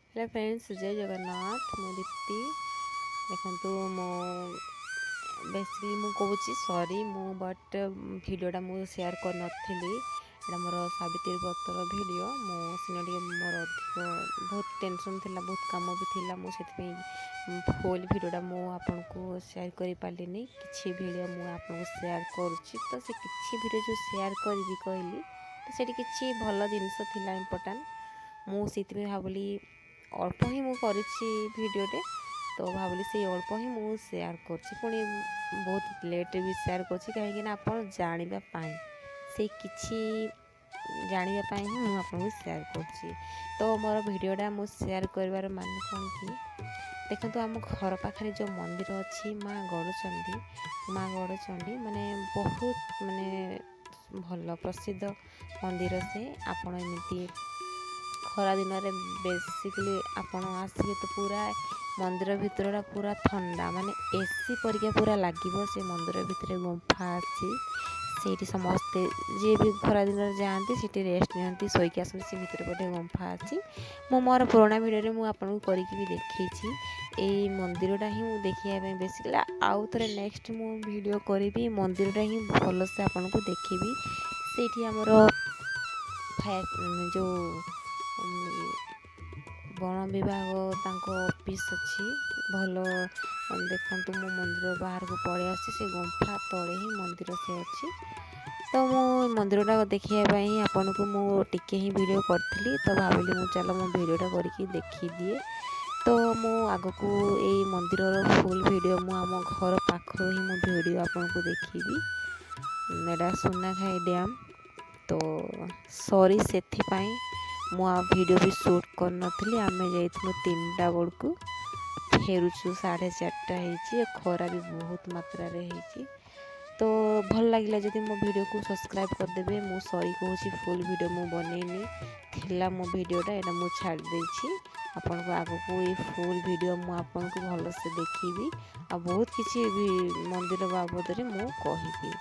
Hello friends, जय जगन्नाथ। मु दीप्ति देखु मो बेसिकली मु कहूँ सॉरी मु बट वीडियोटा मु शेयर कर नथिली। एटा मोर सावित्री व्रतर वीडियो मो सिना टे मोर अधिक बहुत टेंशन थिला, बहुत काम भी थिला। मु सेति फुल वीडियोटा मु आपन को शेयर करि पालिनी। किछि वीडियो मु आपन को शेयर करूछि, तो से किछि वीडियो जो शेयर करबी कहली तो सेठी किछि भल जिंस थिला इम्पोर्टेंट। मु सेति भाबली अल्प ही मु करिछि वीडियोटे, तो भाविली से अल्प ही मु शेयर करछि। पुणी बहुत लेट भी शेयर करछि कहीं ना आपन जानिबा पाई से किछि जानिबा पाई ही मु आपन को शेयर करछि। तो मोर वीडियोटा मु शेयर करबार माने कोन कि देखंतु आम घर पाखरे जो मंदिर अछि माँ गौड़चंडी माने बहुत माने भल प्रसिद्ध मंदिर से। आपण एमती खरा दिन में बेसिकली आपण आसबे तो पूरा मंदिर भितरटा पूरा ठंडा माने एसी परिका पूरा लगे। से मंदिर भितर गुंफा अच्छी से समस्ते जी भी खरा दिन जाती से रेस्ट नियंती शोक आस भितर गोटे गुंफा अच्छी। मु मोर पुराना वीडियो में आपको करके भी देखी ये मंदिरटा ही देखा बेसिकली आउ थे नेक्स्ट मु वीडियो करी मंदिरटा ही भल से आपन को देखी से आमर जो वन विभाग तांको ऑफिस अच्छी भल देखु मो मंदिर बाहर को पड़े आसी से गुंफा तले ही मंदिर से अच्छी। तो मो मंदिरटा देखा आपन को मु टिके ही वीडियो करी तो भाविली मु चलो मो वीडियोटा करके देखी दिए। तो मु आग को यही मंदिर फुल वीडियो मु आम घर पाखर ही मो वीडियो आपन को देखी। एटा सुनाखाई डैम तो सॉरी से मु वीडियो भी शूट कर नथली। आमे जाइथनु 3टा बड़कू फेरुछु 4:30 खरा भी बहुत मात्रा रे हेची। तो भल लगिला जदि मो वीडियो को सब्सक्राइब कर देबे। मु सॉरी कहूची फुल वीडियो मु बनेनी थिला मो वीडियोटा एटा मु छाड़ देछि। आपन को आगो को ये फुल वीडियो मु आपन को भल से देखिबी आ बहुत किछि भी मंदिर बाबद रे मु कहिबी।